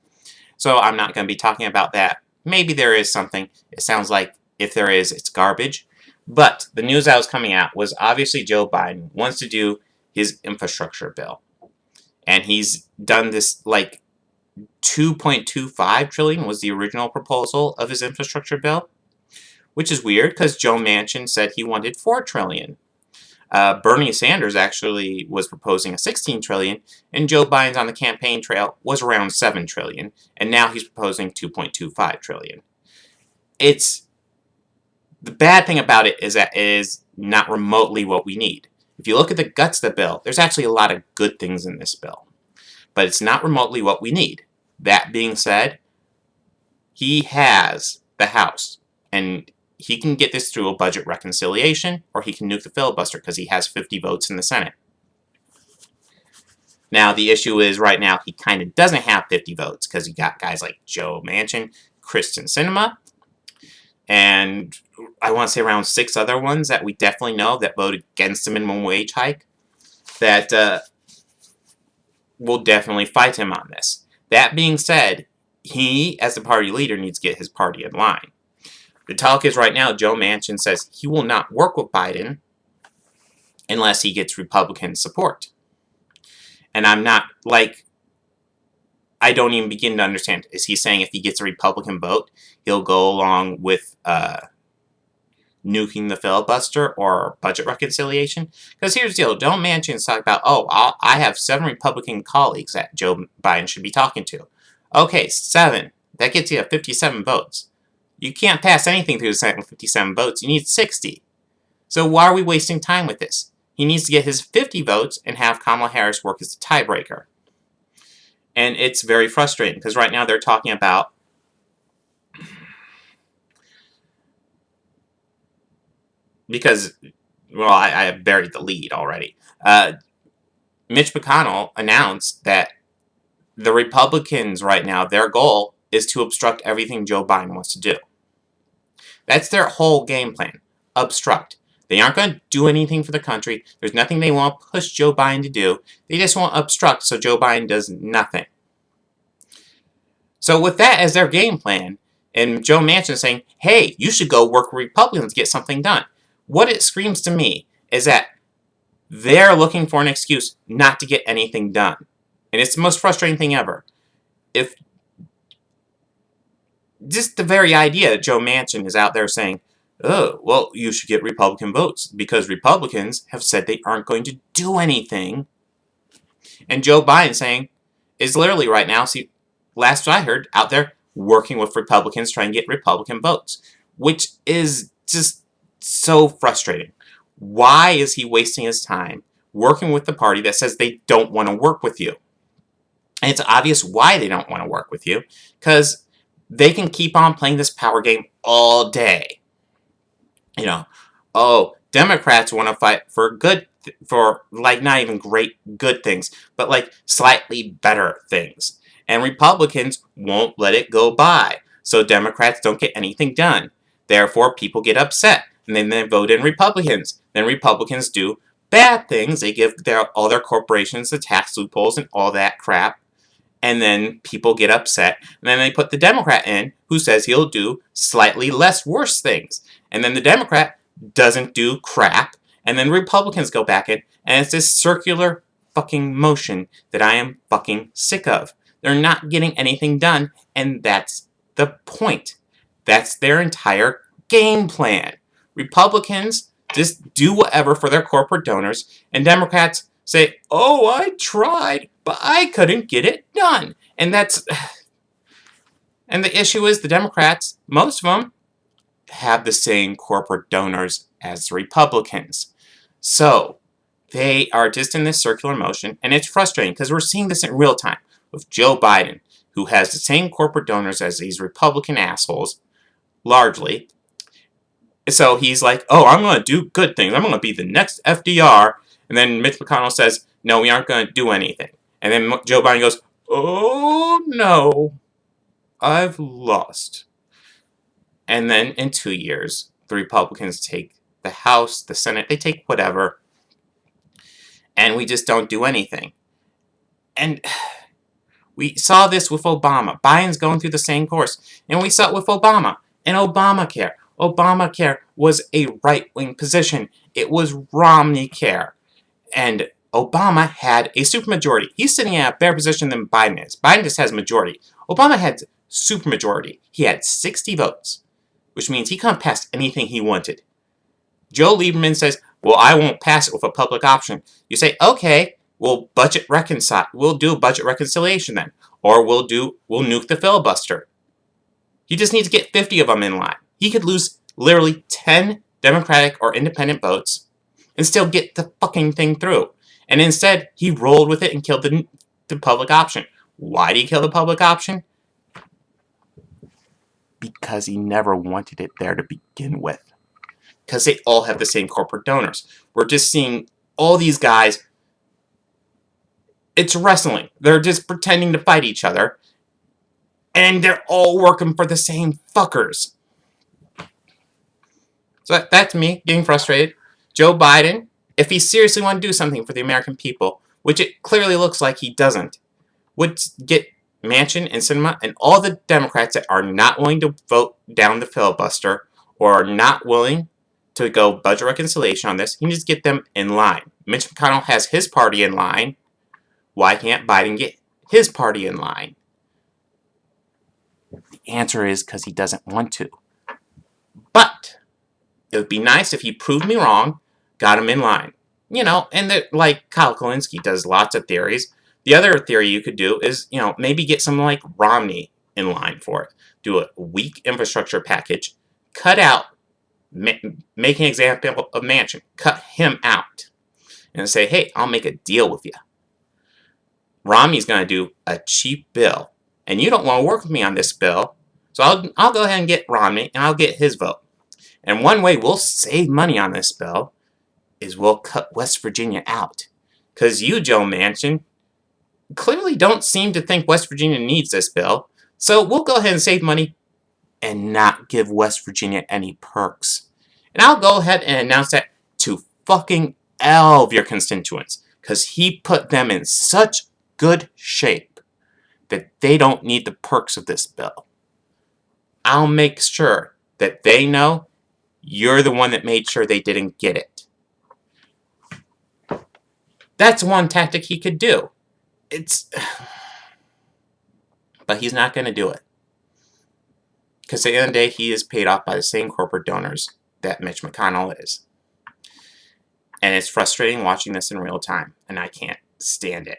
So I'm not going to be talking about that. Maybe there is something. It sounds like if there is, it's garbage. But the news that was coming out was obviously Joe Biden wants to do his infrastructure bill. And he's done this, like, $2.25 trillion was the original proposal of his infrastructure bill. Which is weird, because Joe Manchin said he wanted $4 trillion. Bernie Sanders actually was proposing a $16 trillion, and Joe Biden's on the campaign trail was around $7 trillion, and now he's proposing $2.25 trillion. The bad thing about it is that it is not remotely what we need. If you look at the guts of the bill, there's actually a lot of good things in this bill. But it's not remotely what we need. That being said, he has the House, and he can get this through a budget reconciliation, or he can nuke the filibuster because he has 50 votes in the Senate. Now, the issue is right now he kind of doesn't have 50 votes because you got guys like Joe Manchin, Kristen Sinema, and I want to say around 6 other ones that we definitely know that voted against the minimum wage hike that will definitely fight him on this. That being said, he, as the party leader, needs to get his party in line. The talk is right now, Joe Manchin says he will not work with Biden unless he gets Republican support. And I'm not, like, I don't even begin to understand. Is he saying if he gets a Republican vote, he'll go along with nuking the filibuster or budget reconciliation? Because here's the deal. Joe Manchin's talking about, I have 7 Republican colleagues that Joe Biden should be talking to. Okay, 7. That gets you 57 votes. You can't pass anything through the Senate with 57 votes. You need 60. So why are we wasting time with this? He needs to get his 50 votes and have Kamala Harris work as the tiebreaker. And it's very frustrating because right now they're talking about because, well, I have buried the lead already. Mitch McConnell announced that the Republicans right now, their goal is to obstruct everything Joe Biden wants to do. That's their whole game plan. Obstruct. They aren't going to do anything for the country. There's nothing they want to push Joe Biden to do. They just want to obstruct so Joe Biden does nothing. So with that as their game plan, and Joe Manchin saying, hey, you should go work with Republicans to get something done. What it screams to me is that they're looking for an excuse not to get anything done. And it's the most frustrating thing ever. If just the very idea that Joe Manchin is out there saying, oh, well, you should get Republican votes because Republicans have said they aren't going to do anything. And Joe Biden saying is literally right now, see, last I heard, out there working with Republicans trying to get Republican votes, which is just so frustrating. Why is he wasting his time working with the party that says they don't want to work with you? And it's obvious why they don't want to work with you, because they can keep on playing this power game all day. You know, Democrats want to fight for like not even great good things, but like slightly better things. And Republicans won't let it go by. So Democrats don't get anything done. Therefore, people get upset. And then they vote in Republicans. Then Republicans do bad things. They give all their corporations the tax loopholes and all that crap. and then people get upset, and then they put the Democrat in who says he'll do slightly less worse things. And then the Democrat doesn't do crap, and then Republicans go back in, and it's this circular fucking motion that I am fucking sick of. They're not getting anything done, and that's the point. That's their entire game plan. Republicans just do whatever for their corporate donors, and Democrats say, oh, I tried, but I couldn't get it done. And the issue is the Democrats, most of them, have the same corporate donors as the Republicans. So they are just in this circular motion, and it's frustrating because we're seeing this in real time with Joe Biden, who has the same corporate donors as these Republican assholes, largely. So he's like, oh, I'm going to do good things. I'm going to be the next FDR. And then Mitch McConnell says, no, we aren't going to do anything. And then Joe Biden goes, oh, no, I've lost. And then in 2 years, the Republicans take the House, the Senate, they take whatever. And we just don't do anything. And we saw this with Obama. Biden's going through the same course. And we saw it with Obama and Obamacare. Obamacare was a right-wing position. It was Romney care. And Obama had a supermajority. He's sitting in a better position than Biden is. Biden just has majority. Obama had supermajority. He had 60 votes, which means he couldn't pass anything he wanted. Joe Lieberman says, well, I won't pass it with a public option. You say, okay, we'll do a budget reconciliation then. Or we'll nuke the filibuster. He just needs to get 50 of them in line. He could lose literally 10 Democratic or independent votes and still get the fucking thing through. And instead, he rolled with it and killed the public option. Why did he kill the public option? Because he never wanted it there to begin with. Because they all have the same corporate donors. We're just seeing all these guys. It's wrestling. They're just pretending to fight each other. And they're all working for the same fuckers. So that's me getting frustrated. Joe Biden, if he seriously wanted to do something for the American people, which it clearly looks like he doesn't, would get Manchin and Sinema and all the Democrats that are not willing to vote down the filibuster or are not willing to go budget reconciliation on this, he needs to get them in line. Mitch McConnell has his party in line. Why can't Biden get his party in line? The answer is because he doesn't want to. But it would be nice if he proved me wrong, got him in line. And like Kyle Kulinski does lots of theories. The other theory you could do is, maybe get someone like Romney in line for it. Do a weak infrastructure package, cut out, make an example of Manchin, cut him out, and say, hey, I'll make a deal with you. Romney's going to do a cheap bill, and you don't want to work with me on this bill, so I'll go ahead and get Romney, and I'll get his vote. And one way we'll save money on this bill is we'll cut West Virginia out. Because you, Joe Manchin, clearly don't seem to think West Virginia needs this bill, so we'll go ahead and save money and not give West Virginia any perks. And I'll go ahead and announce that to fucking all of your constituents, because he put them in such good shape that they don't need the perks of this bill. I'll make sure that they know you're the one that made sure they didn't get it. That's one tactic he could do. But he's not going to do it. Because at the end of the day, he is paid off by the same corporate donors that Mitch McConnell is. And it's frustrating watching this in real time, and I can't stand it.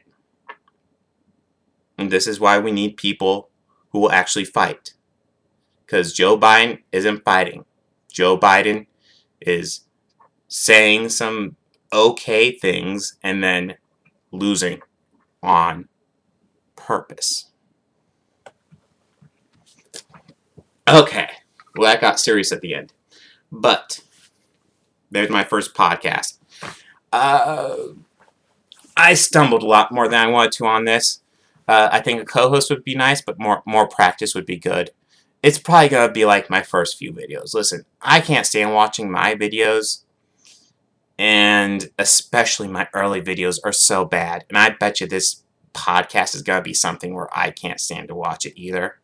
And this is why we need people who will actually fight. Because Joe Biden isn't fighting. Joe Biden is saying some okay things and then losing on purpose. Okay, well that got serious at the end. But there's my first podcast. I stumbled a lot more than I wanted to on this. I think a co-host would be nice, but more practice would be good. It's probably going to be like my first few videos. Listen, I can't stand watching my videos, and especially my early videos are so bad. And I bet you this podcast is going to be something where I can't stand to watch it either.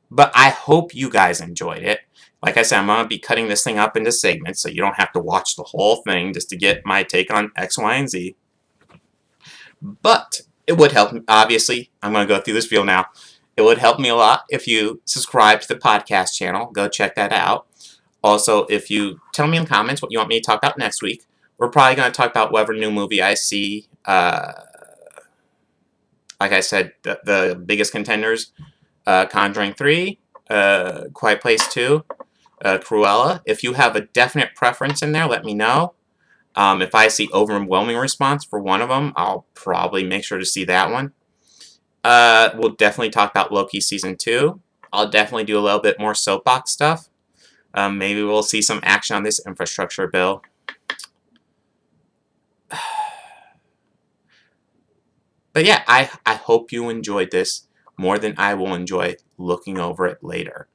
But I hope you guys enjoyed it. Like I said, I'm going to be cutting this thing up into segments so you don't have to watch the whole thing just to get my take on X, Y, and Z. But it would help, obviously, I'm going to go through this video now. It would help me a lot if you subscribe to the podcast channel. Go check that out. Also, if you tell me in the comments what you want me to talk about next week, we're probably going to talk about whatever new movie I see. Like I said, the biggest contenders, Conjuring 3, Quiet Place 2, Cruella. If you have a definite preference in there, let me know. If I see overwhelming response for one of them, I'll probably make sure to see that one. We'll definitely talk about Loki Season 2. I'll definitely do a little bit more soapbox stuff. Maybe we'll see some action on this infrastructure bill. But yeah, I hope you enjoyed this more than I will enjoy looking over it later.